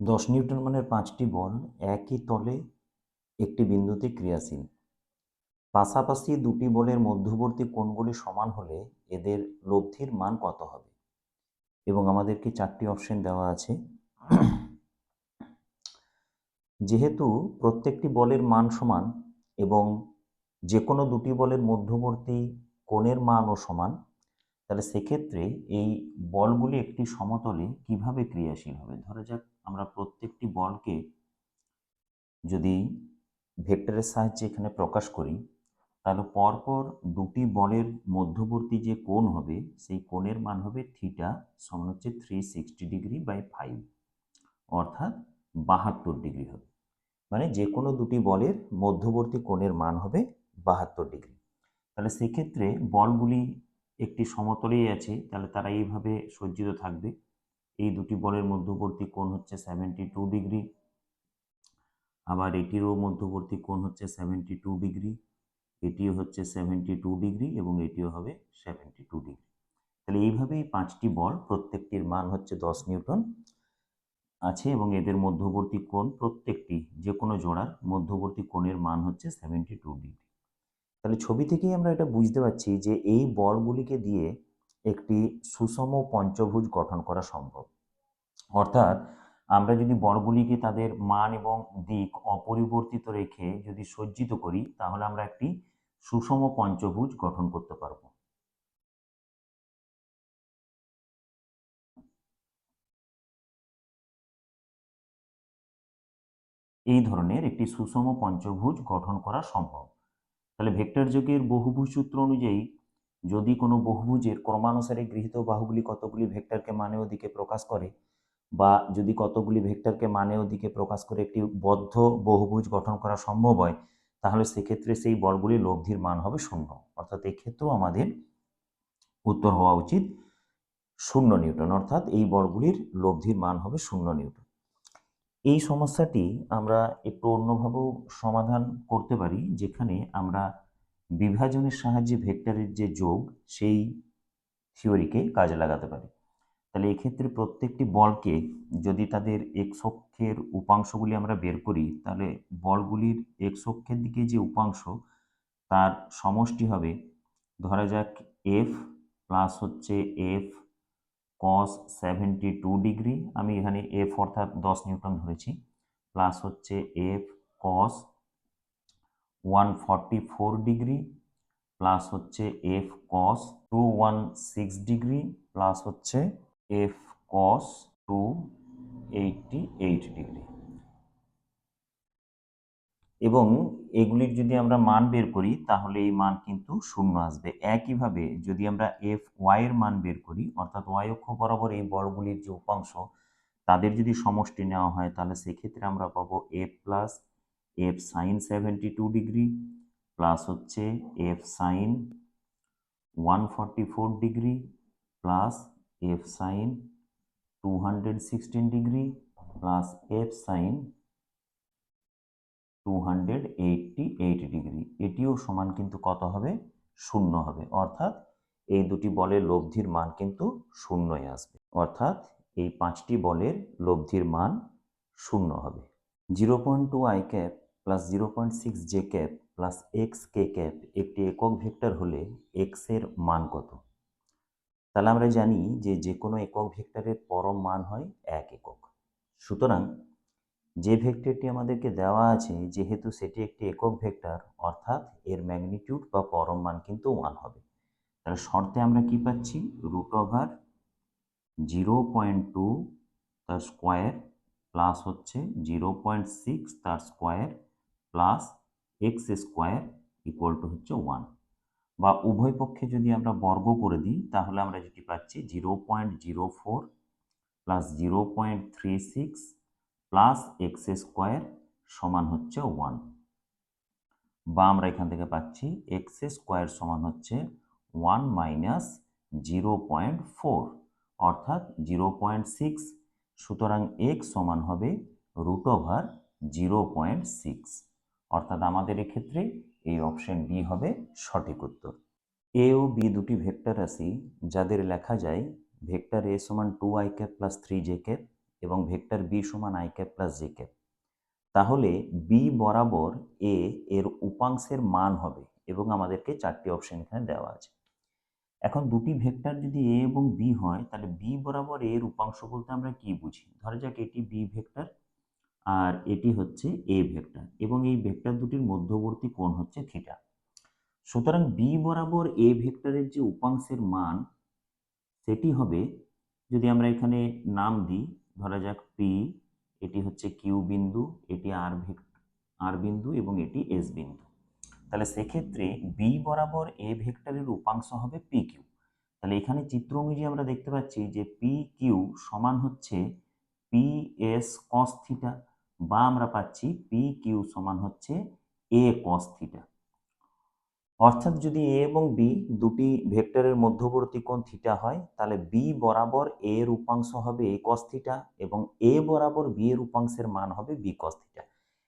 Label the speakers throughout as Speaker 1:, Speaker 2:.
Speaker 1: 10 Newton মানের 5টি বল একই তলে একটি বিন্দুতে ক্রিয়াশীল। পাশাপাশি দুটি বলের মধ্যবর্তী কোণগুলি সমান হলে এদের লব্ধির মান কত হবে? এবং আমাদেরকে 4টি অপশন দেওয়া আছে। যেহেতু প্রত্যেকটি বলের মান সমান এবং যে কোনো দুটি বলের মধ্যবর্তী কোণের মানও সমান, তাহলে সেক্ষেত্রে এই বলগুলি একটি সমতলে কিভাবে ক্রিয়াশীল হবে? ধরা যাক আমরা প্রত্যেকটি বলকে যদি ভেক্টরের সাহায্যে এখানে প্রকাশ করি, তাহলে পরপর দুটি বলের মধ্যবর্তী যে কোণ হবে সেই কোণের মান হবে থিটা সমান হচ্ছে 360 ডিগ্রি বাই 5, অর্থাৎ 72 ডিগ্রি হবে। মানে যে কোনো দুটি বলের মধ্যবর্তী কোণের মান হবে 72 ডিগ্রি। তাহলে সেক্ষেত্রে বলগুলি একটি সমতলেই আছে, তাহলে তারা এইভাবে সজ্জিত থাকবে। এই দুটি বলের মধ্যবর্তী কোণ হচ্ছে 72 ডিগ্রি, আবার এটিরও মধ্যবর্তী কোণ হচ্ছে 72 ডিগ্রি, এটিও হচ্ছে 72 ডিগ্রি এবং এটিও হবে 72 ডিগ্রি। তাহলে এইভাবেই 5টি বল প্রত্যেকটির মান হচ্ছে 10 নিউটন আছে এবং এদের মধ্যবর্তী কোণ প্রত্যেকটি যে কোনো জোড়ার মধ্যবর্তী কোণের মান হচ্ছে 72 ডিগ্রি। তাহলে ছবি থেকেই আমরা এটা বুঝতে পারছি যে এই বলগুলিকে দিয়ে একটি সুষম পঞ্চভুজ গঠন করা সম্ভব। অর্থাৎ আমরা যদি বলগুলিকে তাদের মান এবং দিক অপরিবর্তিত রেখে যদি সজ্জিত করি, তাহলে আমরা একটি সুষম পঞ্চভুজ গঠন করতে পারব। এই ধরনের একটি সুষম পঞ্চভুজ গঠন করা সম্ভব। তাহলে ভেক্টর যোগের বহুভুজ সূত্র অনুযায়ী যদি কোনো বহুভুজের ক্রমানুসারে গৃহীত বাহুগুলি কতগুলি ভেক্টরকে মানে ও দিকে প্রকাশ করে, বা যদি কতগুলি ভেক্টরকে মানে ও দিকে প্রকাশ করে একটি বদ্ধ বহুভুজ গঠন করা সম্ভব হয়, তাহলে সেক্ষেত্রে সেই বলগুলির লব্ধির মান হবে 0। অর্থাৎ এক্ষেত্রেও আমাদের উত্তর হওয়া উচিত 0 নিউটন, অর্থাৎ এই বলগুলির লব্ধির মান হবে 0 নিউটন। এই সমস্যাটি আমরা একটু অন্যভাবেও সমাধান করতে পারি, যেখানে আমরা বিভাজনের সাহায্যে ভেক্টরের যে যোগ সেই থিওরিকে কাজে লাগাতে পারি। তাহলে এক্ষেত্রে প্রত্যেকটি বলকে যদি তাদের এক্স অক্ষের উপাংশগুলি আমরা বের করি, তাহলে বলগুলির এক্স অক্ষের দিকে যে উপাংশ তার সমষ্টি হবে, ধরা যাক এফ প্লাস হচ্ছে এফ কস 72 ডিগ্রি, আমি এখানে এফ অর্থাৎ 10 নিউটন ধরেছি, প্লাস হচ্ছে এফ কস 144 ডিগ্রি, প্লাস হচ্ছে এফ কস 216 ডিগ্রি, প্লাস হচ্ছে এফ কস 288 ডিগ্রি। এবং এগুলির যদি আমরা মান বের করি তাহলে এই মান কিন্তু 0 আসবে। একইভাবে যদি আমরা এফ ওয়াই এর মান বের করি, অর্থাৎ ওয়াই অক্ষ বরাবর এই বলগুলির যে উপাংশ তাদের যদি সমষ্টি নেওয়া হয়, তাহলে সেক্ষেত্রে আমরা পাবো f plus f sine 72 degree plus হচ্ছে f sine 144 degree plus f sine 216 degree plus f sine 288 degree. এটিও সমান কিন্তু কত হবে? 0 হবে। অর্থাৎ এই দুটি বলের লব্ধির মান কিন্তু 0ই আসবে। অর্থাৎ এই 5টি বলের লব্ধির মান 0 হবে। 0.2 i cap plus 0.6 j cap plus x K cap একটি একক ভেক্টর হলে এক্স এর মান কত? তাহলে আমরা জানি যে কোনো একক ভেক্টরের পরম মান হয় 1 একক। সুতরাং যে ভেক্টরটি আমাদেরকে দেওয়া আছে, যেহেতু সেটি একটি একক ভেক্টর, অর্থাৎ এর ম্যাগনিটিউড বা পরম মান কিন্তু 1 হবে। তাহলে শর্তে আমরা কি পাচ্ছি? √0.2 তার স্কোয়ার প্লাস হচ্ছে 0.6 তার square plus x square equal to হচ্ছে 1। বা উভয় পক্ষে যদি আমরা বর্গ করে দিই, তাহলে আমরা যেটি পাচ্ছি 0.04 প্লাস 0.36 প্লাস এক্স স্কোয়ার সমান হচ্ছে 1। বা আমরা এখান থেকে পাচ্ছি এক্স স্কোয়ার সমান হচ্ছে 1 মাইনাস 0.4 অর্থাৎ 0.6। সুতরাং এক্স সমান হবে √0.6, অর্থাৎ আমাদের এক্ষেত্রে এই অপশন বি হবে সঠিক উত্তর। এ ও বি দুটি ভেক্টর রাশি যাদের লেখা যায় ভেক্টর এ সমান 2i cap plus 3j cap এবং ভেক্টর বি সমান i cap plus j cap, তাহলে বি বরাবর এ এর উপাংশের মান হবে, এবং আমাদেরকে 4টি অপশন এখানে দেওয়া আছে। এখন দুটি ভেক্টর যদি এ এবং বি হয়, তাহলে বি বরাবর এর উপাংশ বলতে আমরা কি বুঝি? ধরা যাক এটি বি ভেক্টর আর এটি হচ্ছে এ ভেক্টর, এবং এই ভেক্টর দুটির মধ্যবর্তী কোণ হচ্ছে থিটা। সুতরাং বি বরাবর এ ভেক্টরের যে উপাংশের মান সেটি হবে, যদি আমরা এখানে নাম দিই, ধরা যাক পি, এটি হচ্ছে কিউ বিন্দু, এটি আর বিন্দু এবং এটি এস বিন্দু। তাহলে সেক্ষেত্রে বি বরাবর এ ভেক্টরের উপাংশ হবে পি কিউ। তাহলে এখানে চিত্র অনুযায়ী আমরা দেখতে পাচ্ছি যে পি কিউ সমান হচ্ছে পি এস কস থিটা, বা আমরা পাচ্ছি পি কিউ সমান হচ্ছে এ কস থিটা। অর্থাৎ যদি এ এবং বি দুটি ভেক্টরের মধ্যবর্তী কোণ থিটা হয়, তাহলে বি বরাবর এ এর উপাংশ হবে এ কস থিটা, এবং এ বরাবর বি এর উপাংশের মান হবে বি কস থিটা।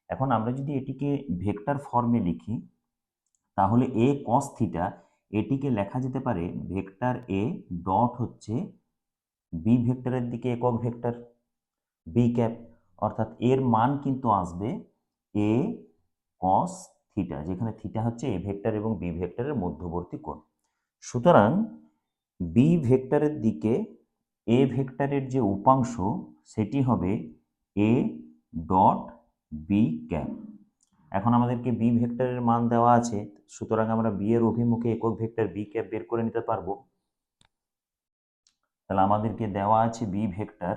Speaker 1: এখন আমরা যদি এটিকে ভেক্টর ফর্মে লিখি, তাহলে এ কস থিটা এটিকে লেখা যেতে পারে ভেক্টর এ ডট হচ্ছে বি ভেক্টরের দিকে একক ভেক্টর বি ক্যাপ, অর্থাৎ এর মান কিন্তু আসবে এ কস থিটা, যেখানে থিটা হচ্ছে এ ভেক্টর এবং বি ভেক্টরের মধ্যবর্তী কোণ। সুতরাং বি ভেক্টরের দিকে এ ভেক্টরের যে উপাংশ সেটি হবে এ ডট বি ক্যাপ। এখন আমাদেরকে বি ভেক্টরের মান দেওয়া আছে, সুতরাং আমরা বি এর অভিমুখে একক ভেক্টর বি ক্যাপ বের করে নিতে পারবো। তাহলে আমাদেরকে দেওয়া আছে বি ভেক্টর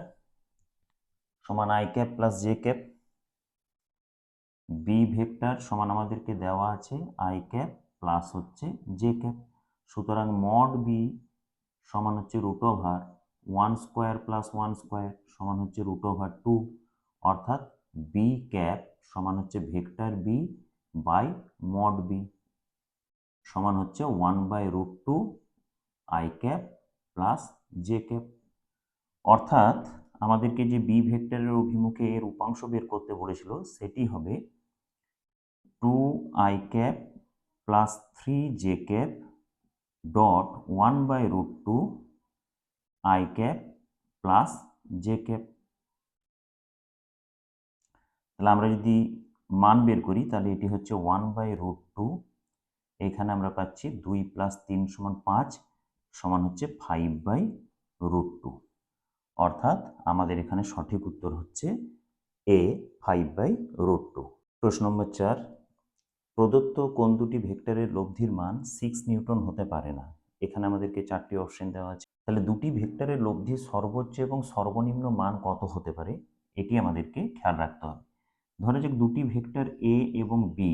Speaker 1: সমান i cap plus j cap, B vector সমান আমাদেরকে দেওয়া আছে আই ক্যাপ প্লাস হচ্ছে জে ক্যাপ। সুতরাং মড বি সমান হচ্ছে root over 1 square plus 1 square সমান হচ্ছে রুট ওভার 2, অর্থাৎ বি ক্যাপ সমান হচ্ছে vector B by mod B সমান হচ্ছে 1/√2 i cap plus j cap. অর্থাৎ আমাদেরকে যে বি ভেক্টরের অভিমুখে এর উপাংশ বের করতে বলেছিল সেটি হবে 2 I cap plus 3 J cap dot 1/√2 i cap plus j cap. তাহলে আমরা যদি মান বের করি, তাহলে এটি হচ্ছে 1/√2, এখানে আমরা পাচ্ছি 2 + 3 = 5 সমান হচ্ছে 5/√2, অর্থাৎ আমাদের এখানে সঠিক উত্তর হচ্ছে এ 5/√2। প্রশ্ন নম্বর 4, প্রদত্ত কোন দুটি ভেক্টরের লব্ধির মান 6 নিউটন হতে পারে না? এখানে আমাদেরকে 4টি অপশন দেওয়া আছে। তাহলে দুটি ভেক্টরের লব্ধির সর্বোচ্চ এবং সর্বনিম্ন মান কত হতে পারে এটি আমাদেরকে খেয়াল রাখতে হবে। ধরা যাক দুটি ভেক্টর এ এবং বি,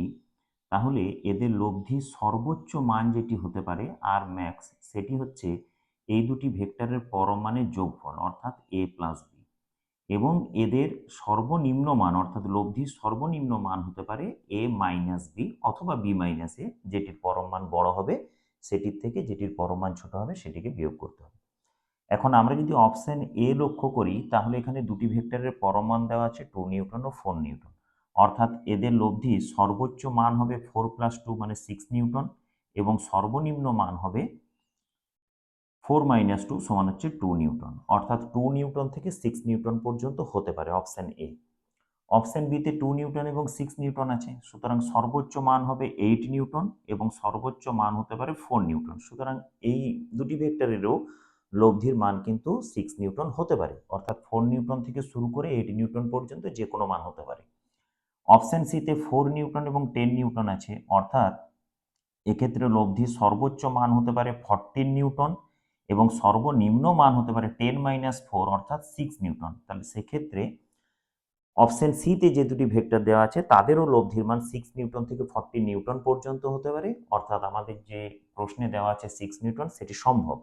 Speaker 1: তাহলে এদের লব্ধির সর্বোচ্চ মান যেটি হতে পারে আর ম্যাক্স, সেটি হচ্ছে এই দুটি ভেক্টরের পরমাণের যোগফল অর্থাৎ এ প্লাস বি, এবং এদের সর্বনিম্ন মান অর্থাৎ লব্ধির সর্বনিম্ন মান হতে পারে এ মাইনাস বি অথবা বি মাইনাস এ, যেটির পরম মান বড় হবে সেটির থেকে যেটির পরম মান ছোট হবে সেটিকে বিয়োগ করতে হবে। এখন আমরা যদি অপশন এ লক্ষ্য করি, তাহলে এখানে দুটি ভেক্টরের পরম মান দেওয়া আছে 2 নিউটন ও 4 নিউটন, অর্থাৎ এদের লব্ধির সর্বোচ্চ মান হবে 4 + 2 মানে 6 নিউটন, এবং সর্বনিম্ন মান হবে 4 - 2 সমান হচ্ছে 2 নিউটন, অর্থাৎ 2 নিউটন থেকে 6 নিউটন পর্যন্ত হতে পারে অপশন এ। অপশন বিতে 2 নিউটন এবং 6 নিউটন আছে, সুতরাং সর্বোচ্চ মান হবে 8 নিউটন এবং সর্বোচ্চ মান হতে পারে 4 নিউটন। সুতরাং এই দুটি ভেক্টরেরও লব্ধির মান কিন্তু 6 নিউটন হতে পারে, অর্থাৎ 4 নিউটন থেকে শুরু করে 8 নিউটন পর্যন্ত যে কোনো মান হতে পারে। অপশন সিতে 4 নিউটন এবং 10 নিউটন আছে, অর্থাৎ এক্ষেত্রে লব্ধির সর্বোচ্চ মান হতে পারে 14 নিউটন এবং সর্বনিম্ন মান হতে পারে 10 - 4 অর্থাৎ 6 নিউটন। তাহলে সেক্ষেত্রে অপশন সিতে যে দুটি ভেক্টর দেওয়া আছে তাদেরও লব্ধির মান 6 নিউটন থেকে 14 নিউটন পর্যন্ত হতে পারে, অর্থাৎ আমাদের যে প্রশ্নে দেওয়া আছে 6 নিউটন সেটি সম্ভব।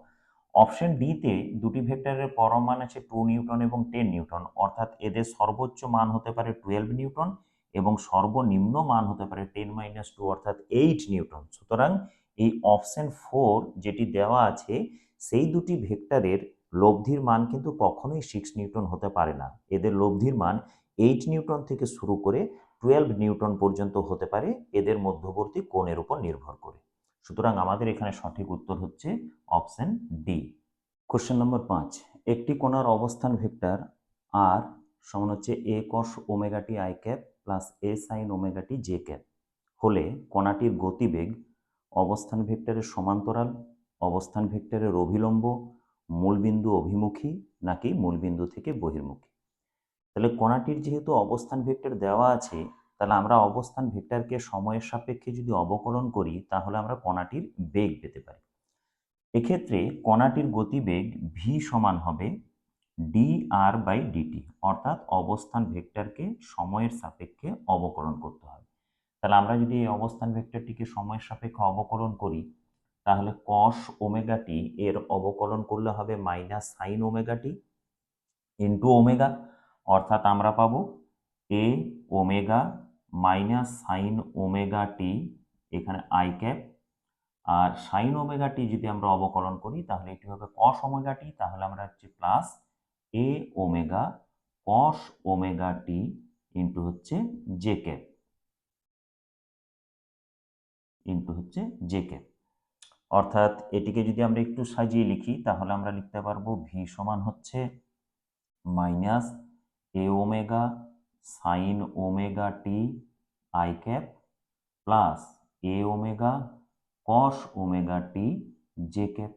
Speaker 1: অপশন ডিতে দুটি ভেক্টরের পরম মান আছে 2 নিউটন এবং 10 নিউটন, অর্থাৎ এদের সর্বোচ্চ মান হতে পারে 12 নিউটন এবং সর্বনিম্ন মান হতে পারে 10 - 2 অর্থাৎ 8 নিউটন। সুতরাং এই অপশন 4 যেটি দেওয়া আছে সেই দুটি ভেক্টরের লব্ধির মান কিন্তু কখনোই 6 নিউটন হতে পারে না, এদের লব্ধির মান 8 নিউটন থেকে শুরু করে 12 নিউটন পর্যন্ত হতে পারে এদের মধ্যবর্তী কোণের উপর নির্ভর করে। সুতরাং আমাদের এখানে সঠিক উত্তর হচ্ছে অপশন ডি। কোশ্চেন নম্বর 5, একটি কণার অবস্থান ভেক্টর আর সমান হচ্ছে a cos omega t i cap plus a sine omega t j cap হলে কণাটির গতিবেগ অবস্থান ভেক্টরের সমান্তরাল, অবস্থান ভেক্টরের অভিলম্ব, মূলবিন্দু অভিমুখী নাকি মূলবিন্দু থেকে বহির্মুখী। তাহলে কণাটির যেহেতু অবস্থান ভেক্টর দেওয়া আছে, তাহলে আমরা অবস্থান ভেক্টরকে সময়ের সাপেক্ষে যদি অবকলন করি তাহলে আমরা কণাটির বেগ পেতে পারি। এক্ষেত্রে কণাটির গতিবেগ ভি সমান হবে ডি আর বাই ডিটি, অর্থাৎ অবস্থান ভেক্টরকে সময়ের সাপেক্ষে অবকলন করতে হবে। তাহলে আমরা যদি এই অবস্থান ভেক্টরটিকে সময়ের সাপেক্ষে অবকলন করি তাহলে কস ওমেগা টি এর অবকলন করলে হবে minus sine omega t into omega, অর্থাৎ আমরা পাবো a omega minus sine omega t, এখানে আই ক্যাপ, আর সাইন ওমেগা টি যদি আমরা অবকলন করি তাহলে এটি হবে কস ওমেগা টি, তাহলে আমরা হচ্ছে প্লাস এ ওমেগা কস ওমেগা টি ইন্টু হচ্ছে জে ক্যাপ অর্থাৎ এটিকে যদি আমরা একটু সাজিয়ে লিখি তাহলে আমরা লিখতে পারবো ভি সমান হচ্ছে minus A omega sign omega t i cap plus A omega cos omega t j cap.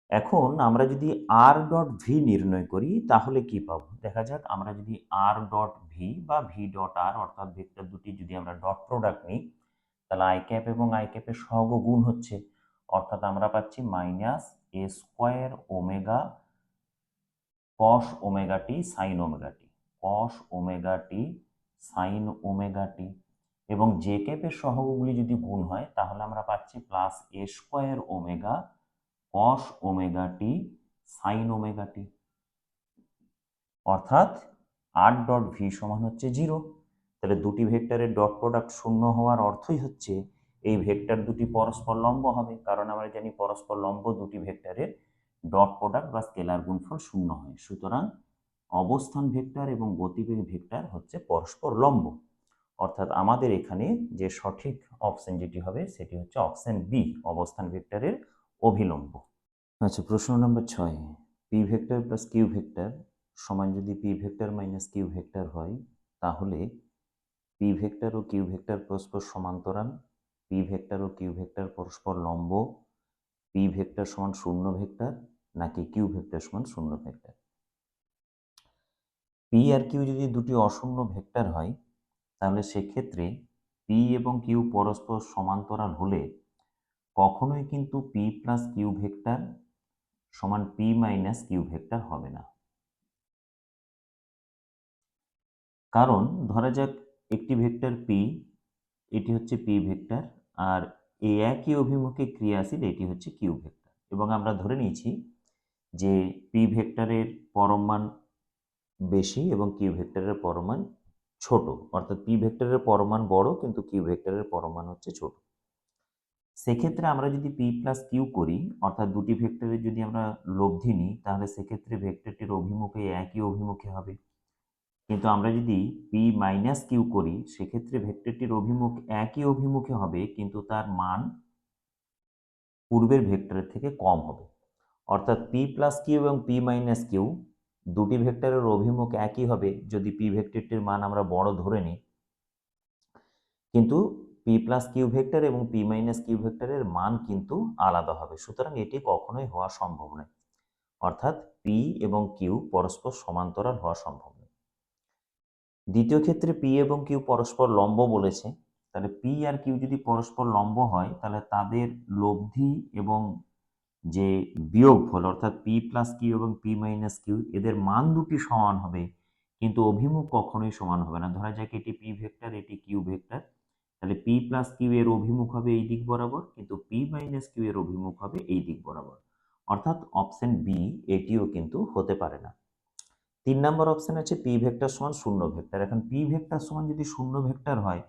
Speaker 1: এখন আমরা যদি আর ডট ভি নির্ণয় করি তাহলে কি পাবো দেখা যাক। আমরা যদি আর ডট ভি বা ভি ডট আর অর্থাৎ ভেক্টর দুটি যদি আমরা ডট প্রোডাক্ট নিই তাহলে আই ক্যাপ এবং আই ক্যাপের সহগ গুণ হচ্ছে, অর্থাৎ আমরা পাচ্ছি মাইনাস এ স্কোয়ার ওমেগা কস ওমেগা টি সাইন ওমেগা টি, কস ওমেগা টি সাইন ওমেগা টি, এবং জে ক্যাপের সহগগুলি যদি গুণ হয় তাহলে আমরা পাচ্ছি প্লাস এ স্কোয়ার ওমেগা কস ওমেগা টি সাইন ওমেগা টি, অর্থাৎ আর ডট ভি সমান হচ্ছে 0। তাহলে দুটি ভেক্টরের ডট প্রোডাক্ট শূন্য হওয়ার অর্থই হচ্ছে এই ভেক্টর দুটি পরস্পর লম্ব হবে, কারণ আমরা জানি পরস্পর লম্ব দুটি ভেক্টরের ডট প্রোডাক্ট বা স্কেলার গুণফল শূন্য হয়। সুতরাং অবস্থান ভেক্টর এবং গতিবেগ ভেক্টর হচ্ছে পরস্পর লম্ব, অর্থাৎ আমাদের এখানে যে সঠিক অপশন যেটি হবে সেটি হচ্ছে অপশন বি, অবস্থান ভেক্টরের অভিলম্ব। আচ্ছা, প্রশ্ন number 6, P vector plus Q vector সমান যদি P vector minus Q vector হয় তাহলে পি ভেক্টর ও কিউ ভেক্টর পরস্পর সমান্তরাল, পি ভেক্টর ও কিউ ভেক্টর পরস্পর লম্ব, পি ভেক্টর সমান শূন্য ভেক্টর নাকি কিউ ভেক্টর সমান শূন্য ভেক্টর। পি আর কিউ যদি দুটি অশূন্য ভেক্টর হয় তাহলে সেক্ষেত্রে পি এবং কিউ পরস্পর সমান্তরাল হলে কখনোই কিন্তু পি প্লাস কিউ ভেক্টর সমান পি মাইনাস কিউ ভেক্টর হবে না। কারণ ধরা যাক একটি ভেক্টর পি, এটি হচ্ছে পি ভেক্টর, আর এই একই অভিমুখে ক্রিয়াশীল এটি হচ্ছে কিউ ভেক্টর, এবং আমরা ধরে নিয়েছি যে পি ভেক্টরের পরম মান বেশি এবং কিউ ভেক্টরের পরম মান ছোট, অর্থাৎ পি ভেক্টরের পরম মান বড় কিন্তু কিউ ভেক্টরের পরম মান হচ্ছে ছোট। সেক্ষেত্রে আমরা যদি পি প্লাস কিউ করি অর্থাৎ দুটি ভেক্টরের যদি আমরা লব্ধি নিই তাহলে সেক্ষেত্রে ভেক্টরটির অভিমুখে একই অভিমুখে হবে, কিন্তু আমরা যদি পি মাইনাস কিউ করি সেক্ষেত্রে ভেক্টরটির অভিমুখ একই অভিমুখে হবে কিন্তু তার মান পূর্বের ভেক্টরের থেকে কম হবে। অর্থাৎ পি প্লাস কিউ এবং পি মাইনাস কিউ দুটি ভেক্টরের অভিমুখ একই হবে যদি পি ভেক্টরটির মান আমরা বড় ধরে নিই, কিন্তু পি প্লাস কিউ ভেক্টর এবং পি মাইনাস কিউ ভেক্টরের মান কিন্তু আলাদা হবে। সুতরাং এটি কখনোই হওয়া সম্ভব নয়, অর্থাৎ পি এবং কিউ পরস্পর সমান্তরাল হওয়া সম্ভব নয়। দ্বিতীয় ক্ষেত্রে পি এবং কিউ পরস্পর লম্ব বলেছে, তাহলে পি আর কিউ যদি পরস্পর লম্ব হয় তাহলে তাদের লব্ধি এবং যে বিয়োগফল অর্থাৎ পি প্লাস কিউ এবং পি মাইনাস কিউ এদের মান দুটি সমান হবে কিন্তু অভিমুখ কখনোই সমান হবে না। ধরা যাক এটি পি ভেক্টর এটি কিউ ভেক্টর, তাহলে পি প্লাস কিউ এর অভিমুখ হবে এই দিক বরাবর কিন্তু পি মাইনাস কিউ এর অভিমুখ হবে এই দিক বরাবর, অর্থাৎ অপশন বি এটিও কিন্তু হতে পারে না। 3 নম্বর অপশন আছে পি ভেক্টর সমান শূন্য ভেক্টর। এখন পি ভেক্টর সমান যদি শূন্য ভেক্টর হয়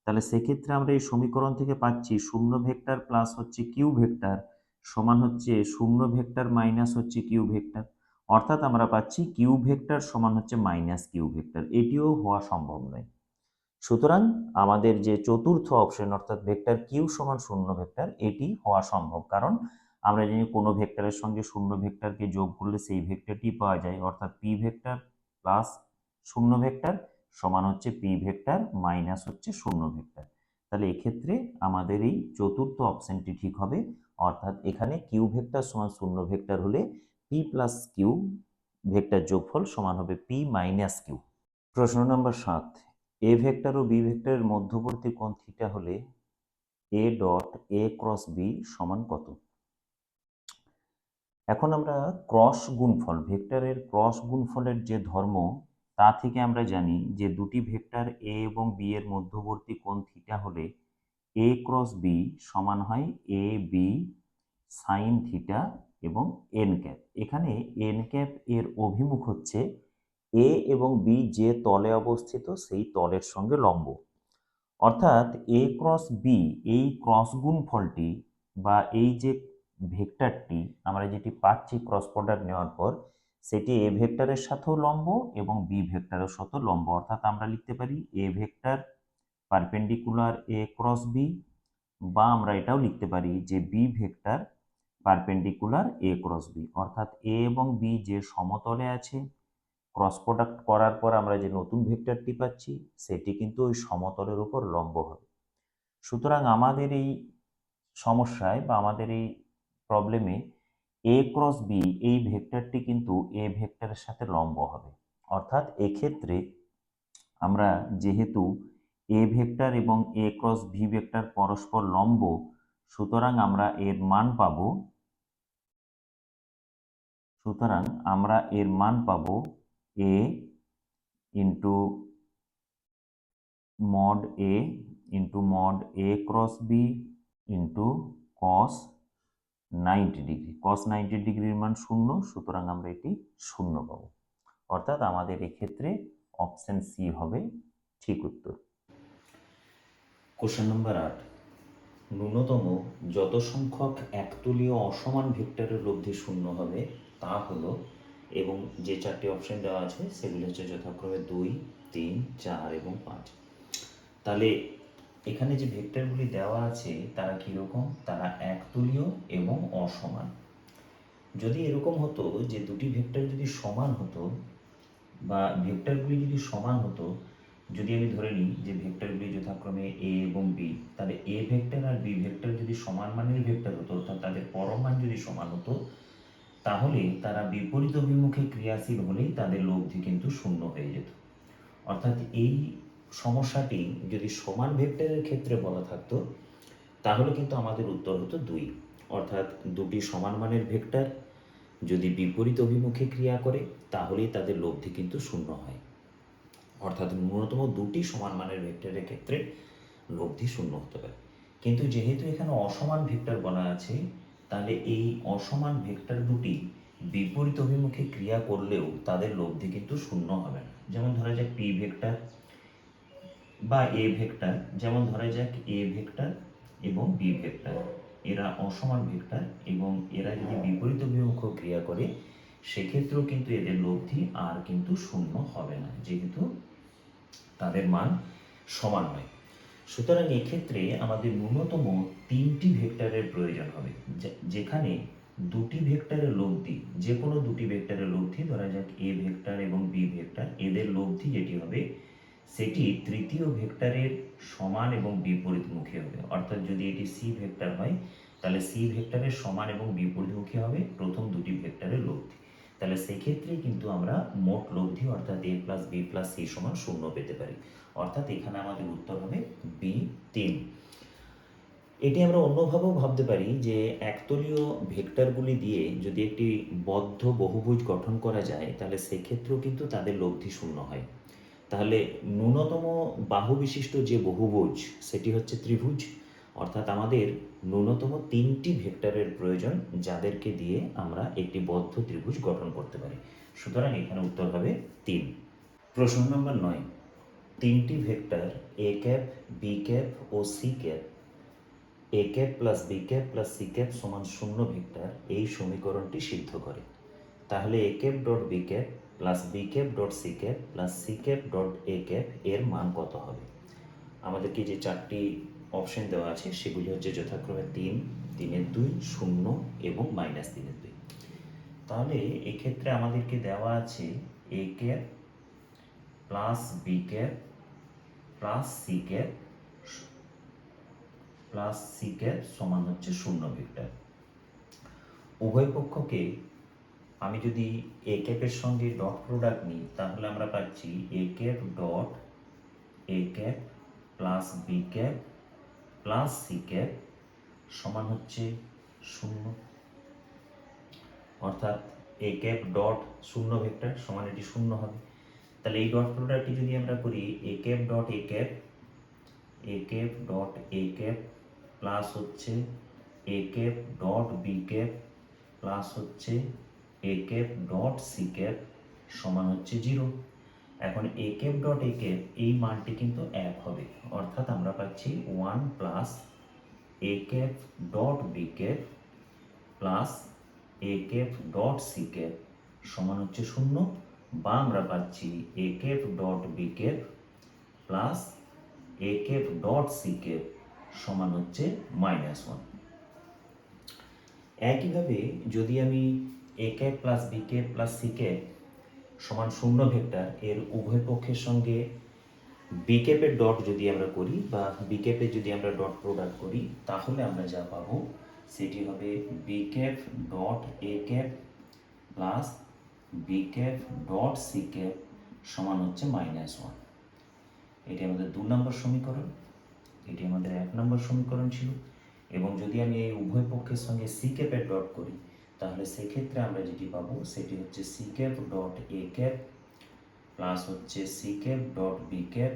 Speaker 1: তাহলে সেক্ষেত্রে আমরা এই সমীকরণ থেকে পাচ্ছি শূন্য ভেক্টর প্লাস হচ্ছে কিউ ভেক্টর সমান হচ্ছে শূন্য ভেক্টর মাইনাস হচ্ছে কিউ ভেক্টর, অর্থাৎ আমরা পাচ্ছি কিউ ভেক্টর সমান হচ্ছে মাইনাস কিউ ভেক্টর, এটিও হওয়া সম্ভব নয়। সুতরাং আমাদের যে চতুর্থ অপশন অর্থাৎ ভেক্টর কিউ সমান শূন্য ভেক্টর এটি হওয়া সম্ভব, কারণ আমরা জানি কোনো ভেক্টরের সঙ্গে শূন্য ভেক্টরকে যোগ করলে সেই ভেক্টরটি পাওয়া যায়, অর্থাৎ পি ভেক্টর প্লাস শূন্য ভেক্টর সমান হচ্ছে পি ভেক্টর মাইনাস হচ্ছে শূন্য ভেক্টর। তাহলে এক্ষেত্রে আমাদের এই চতুর্থ অপশনটি ঠিক হবে, অর্থাৎ এখানে কিউ ভেক্টর সমান শূন্য ভেক্টর হলে পি প্লাস কিউ ভেক্টর যোগফল সমান হবে পি মাইনাস কিউ। প্রশ্ন নম্বর 7, এ ভেক্টর ও বি ভেক্টরের মধ্যবর্তী কোণ থিটা হলে A dot A cross B সমান কত? এখন আমরা ক্রস গুণফল, ভেক্টরের ক্রস গুণফলের যে ধর্ম তা থেকে আমরা জানি যে দুটি ভেক্টর এ এবং বি এর মধ্যবর্তী কোণ থিটা হলে এ ক্রস বি সমান হয় এ বি সাইন থিটা এবং এন ক্যাপ। এখানে এন ক্যাপ এর অভিমুখ হচ্ছে এ এবং বি যে তলে অবস্থিত সেই তলের সঙ্গে লম্ব, অর্থাৎ এ ক্রস বি এই ক্রস গুণফলটি বা এই যে ভেক্টরটি আমরা যেটি পাচ্ছি ক্রস প্রোডাক্ট নেওয়ার পর, সেটি এ ভেক্টরের সাথেও লম্ব এবং বি ভেক্টরের সাথেও লম্ব, অর্থাৎ আমরা লিখতে পারি A vector perpendicular A cross B, বা আমরা এটাও লিখতে পারি যে B vector perpendicular A cross B, অর্থাৎ এ এবং বি যে সমতলে আছে ক্রস প্রোডাক্ট করার পর আমরা যে নতুন ভেক্টরটি পাচ্ছি সেটি কিন্তু ওই সমতলের উপর লম্ব হবে। সুতরাং আমাদের এই সমস্যায় বা আমাদের এই প্রবলেমে এ ক্রস বি এই ভেক্টরটি কিন্তু এ ভেক্টরের সাথে লম্ব হবে, অর্থাৎ এক্ষেত্রে আমরা যেহেতু এ ভেক্টর এবং এ ক্রস ভি ভেক্টর পরস্পর লম্ব, সুতরাং আমরা এর মান পাবো a into mod a cross b into cos 90 degree. Cos 90 ডিগ্রির মান 0, সুতরাং আমরা এটি 0 পাবো, অর্থাৎ আমাদের এক্ষেত্রে অপশন সি হবে ঠিক উত্তর। কোশ্চেন নম্বর 8, ন্যূনতম যত সংখ্যক একতলীয় অসমান ভেক্টরের লব্ধি 0 হবে তা হলো, এবং যে চারটি অপশন দেওয়া আছে সেগুলি হচ্ছে যথাক্রমে 2, 3, 4 এবং 5। তাহলে এখানে যে ভেক্টরগুলি দেওয়া আছে তারা কীরকম? তারা একতলীয় এবং অসমান। যদি এরকম হতো যে দুটি ভেক্টর যদি সমান হতো বা ভেক্টরগুলি যদি সমান হতো, যদি আমি ধরে নিই যে ভেক্টরগুলি যথাক্রমে এ এবং বি, তাহলে এ ভেক্টর আর বি ভেক্টর যদি সমান মানের ভেক্টর হতো, অর্থাৎ তাদের পরমান যদি সমান হতো, তাহলে তারা বিপরীত অভিমুখে ক্রিয়াশীল হলেই তাদের লব্ধি কিন্তু 0 হয়ে যেত। অর্থাৎ এই সমস্যাটি যদি সমান ভেক্টরের ক্ষেত্রে বলা থাকতো তাহলে কিন্তু আমাদের উত্তর হতো 2, অর্থাৎ দুটি সমান মানের ভেক্টর যদি বিপরীত অভিমুখে ক্রিয়া করে তাহলেই তাদের লব্ধি কিন্তু 0 হয়, অর্থাৎ ন্যূনতম দুটি সমান মানের ভেক্টরের ক্ষেত্রে লব্ধি 0 হতে পারে। কিন্তু যেহেতু এখানে অসমান ভেক্টর বলা আছে, তাহলে এই অসমান ভেক্টর দুটি বিপরীত অভিমুখে ক্রিয়া করলেও তাদের লব্ধি কিন্তু 0 হবে না। যেমন ধরা যাক পি ভেক্টর বা এ ভেক্টর, যেমন ধরা যাক এ ভেক্টর এবং বি ভেক্টর, এরা অসমান ভেক্টর এবং এরা যদি বিপরীত অভিমুখে ক্রিয়া করে সেক্ষেত্রেও কিন্তু এদের লব্ধি আর কিন্তু 0 হবে না, যেহেতু তাদের মান সমান নয়। সুতরাং এক্ষেত্রে আমাদের ন্যূনতম 3টি ভেক্টরের প্রয়োজন হবে, যেখানে দুটি ভেক্টরের লব্ধি, যে কোনো দুটি ভেক্টরের লব্ধি, ধরা যাক এ ভেক্টর এবং বি ভেক্টর, এদের লব্ধি যেটি হবে সেটি তৃতীয় ভেক্টরের সমান এবং বিপরীতমুখী হবে। অর্থাৎ যদি এটি সি ভেক্টর হয় তাহলে সি ভেক্টরের সমান এবং বিপরীতমুখী হবে প্রথম দুটি ভেক্টরের লব্ধি। তাহলে সেক্ষেত্রে কিন্তু আমরা মোট লব্ধি অর্থাৎ এ প্লাস বি প্লাস সি সমান 0 পেতে পারি, অর্থাৎ এখানে আমাদের উত্তর হবে বি 3। এটি আমরা অন্যভাবেও ভাবতে পারি যে একতলীয় ভেক্টরগুলি দিয়ে যদি একটি বদ্ধ বহুভুজ গঠন করা যায় তাহলে সেক্ষেত্রেও কিন্তু তাদের লব্ধি 0 হয়। তাহলে ন্যূনতম বাহু বিশিষ্ট যে বহুভুজ সেটি হচ্ছে ত্রিভুজ, অর্থাৎ আমাদের ন্যূনতম 3টি ভেক্টরের প্রয়োজন যাদেরকে দিয়ে আমরা একটি বদ্ধ ত্রিভুজ গঠন করতে পারি। সুতরাং এখানে উত্তর হবে 3। প্রশ্ন নম্বর 9, 3টি vector a cap, b cap ও c cap, a cap plus B cap plus c cap সমান 0 ভেক্টর এই সমীকরণটি সিদ্ধ করে। তাহলে a cap dot b cap plus B cap dot C cap plus c cap dot A cap এর মান কত হবে? আমাদেরকে যে চারটি অপশন দেওয়া আছে সেগুলি হচ্ছে যথাক্রমে 3, 3-2, 0 এবং -3-2। তাহলে এক্ষেত্রে আমাদেরকে দেওয়া আছে a cap plus B cap plus c cap সমান হচ্ছে 0 ভেক্টর। উভয় পক্ষকে আমি যদি এ ক্যাপের সঙ্গে ডট প্রোডাক্ট নিই তাহলে আমরা পাচ্ছি a cap dot A cap plus B cap plus c cap সমান হচ্ছে 0, অর্থাৎ এ ক্যাপ ডট 0 ভেক্টর সমান এটি 0 হবে। তাহলে এই ডট প্রোডাক্টটি যদি আমরা করি a cap dot A cap plus হচ্ছে a cap dot b cap plus হচ্ছে a cap dot C cap সমান হচ্ছে 0। এখন a cap dot A cap এই মানটি কিন্তু 1 হবে, অর্থাৎ আমরা পাচ্ছি 1 plus a cap dot b cap plus a cap dot C cap সমান হচ্ছে 0, বা আমরা পাচ্ছি a cap dot b cap plus a cap dot C cap সমান হচ্ছে -1। একইভাবে যদি আমি a cap plus B cap plus c cap সমান 0 ভেক্টর এর উভয় পক্ষের সঙ্গে বি ক্যাপের ডট যদি আমরা করি বা বি ক্যাপের যদি আমরা ডট প্রোডাক্ট করি তাহলে আমরা যা পাবো সেটি হবে বি ক্যাপ ডট এ cap plus B cap dot C cap সমান হচ্ছে -1। এটি আমাদের 2 নম্বর সমীকরণ, এটি আমাদের 1 নম্বর সমীকরণ ছিল। এবং যদি আমি এই উভয় পক্ষের সঙ্গে সি ক্যাপের ডট করি তাহলে সেক্ষেত্রে আমরা যেটি পাবো সেটি হচ্ছে সি ক্যাপ ডট এ ক্যাপ প্লাস হচ্ছে c cap dot b cap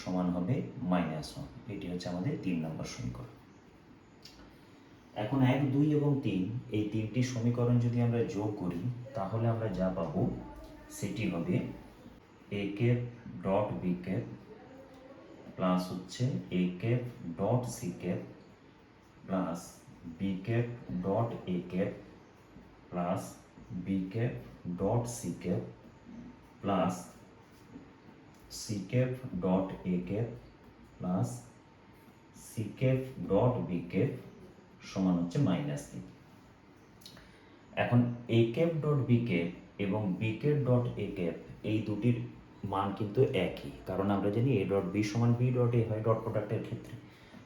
Speaker 1: সমান হবে -1। এটি হচ্ছে আমাদের 3 নম্বর সমীকরণ। এখন 1, 2 এবং 3 এই তিনটি সমীকরণ যদি আমরা যোগ করি তাহলে আমরা যা পাবো সেটি হবে a cap dot b cap plus হচ্ছে a cap dot C cap plus B cap dot A cap plus B cap dot C cap plus c cap dot A cap plus c cap dot b cap সমান হচ্ছে -3। এখন a cap dot b cap এবং b cap dot এ cap এই দুটির মান কিন্তু একই, কারণ আমরা জানি এ ডট বি সমান বি ডট এ হয় ডট প্রোডাক্টের ক্ষেত্রে।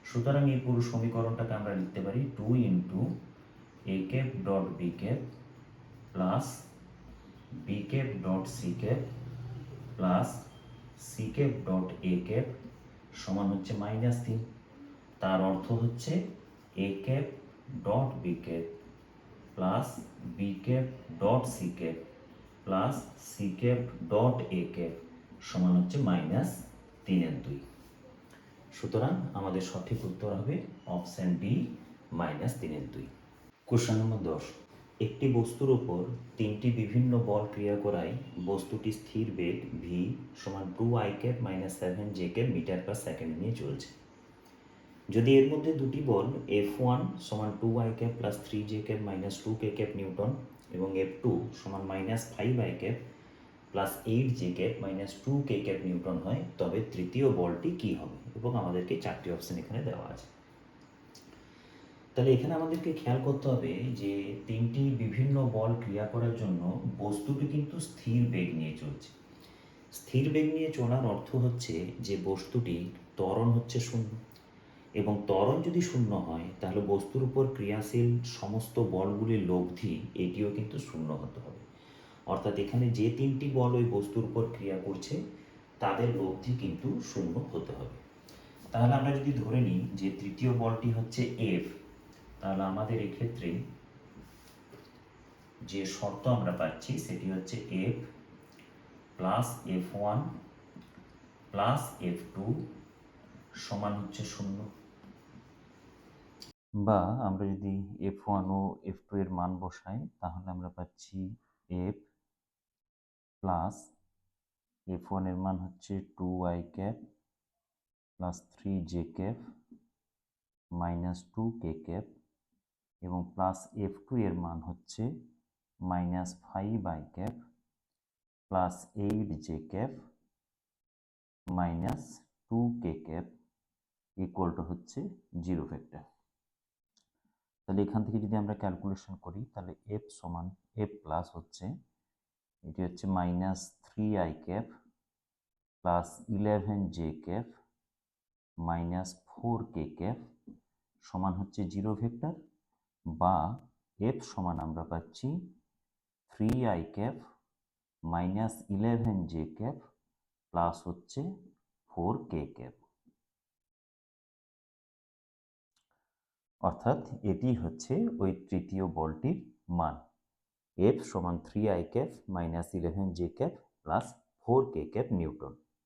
Speaker 1: সুতরাং এই পুরো সমীকরণটাকে আমরা লিখতে পারি 2 into a cap dot b cap plus B cap dot C cap plus c cap dot A cap সমান হচ্ছে -3। তার অর্থ হচ্ছে a cap dot b cap plus B cap dot C cap plus c cap dot A cap সমান হচ্ছে -3/2। সুতরাং আমাদের সঠিক উত্তর হবে অপশন ডি -3/2। কোশ্চেন নম্বর 10, একটি বস্তুর উপর 3টি বিভিন্ন বল ক্রিয়া করায় বস্তুটি স্থির বেগ ভি সমান 2i cap -7 j cap metre per second নিয়ে চলছে। যদি এর মধ্যে দুটি বল F1 সমান 2i cap plus 3j cap -2k cap Newton এবং F2 সমান -5i cap plus 8j cap -2k cap Newton হয়, তবে তৃতীয় বলটি কি হবে? এবং আমাদেরকে 4টি অপশন এখানে দেওয়া আছে। তাহলে এখানে আমাদেরকে খেয়াল করতে হবে যে 3টি বিভিন্ন বল ক্রিয়া করার জন্য বস্তুটি কিন্তু স্থির বেগ নিয়ে চলছে। স্থির বেগ নিয়ে চলার অর্থ হচ্ছে যে বস্তুটি ত্বরণ হচ্ছে 0, এবং ত্বরণ যদি 0 হয় তাহলে বস্তুর উপর ক্রিয়াশীল সমস্ত বলগুলির লব্ধি এটিও কিন্তু 0 হতে হবে। অর্থাৎ এখানে যে 3টি বল ওই বস্তুর উপর ক্রিয়া করছে তাদের লব্ধি কিন্তু 0 হতে হবে। তাহলে আমরা যদি ধরে নিই যে তৃতীয় বলটি হচ্ছে এফ, তাহলে আমাদের এক্ষেত্রে যে শর্ত আমরা পাচ্ছি সেটি হচ্ছে F plus F1 plus F2 সমান হচ্ছে 0। বা আমরা যদি F1 ও F2 এর মান বসাই তাহলে আমরা পাচ্ছি F প্লাস F1 এর মান হচ্ছে 2i cap plus 3j cap -2k cap এবং প্লাস F2 এর মান হচ্ছে -5i cap plus 8j cap -2k cap equal to হচ্ছে 0 ভেক্টর। তাহলে এখান থেকে যদি আমরা ক্যালকুলেশন করি তাহলে এফ সমান এফ প্লাস হচ্ছে এটি হচ্ছে -3i cap plus 11j cap -4k cap সমান হচ্ছে 0 ভেক্টর, বা এফ সমান আমরা পাচ্ছি 3i cap -11j cap plus হচ্ছে 4k ক্যাপ। অর্থাৎ এটি হচ্ছে ওই তৃতীয় বলটির মান, এফ সমান 3i cap -11j cap plus 4k cap Newton.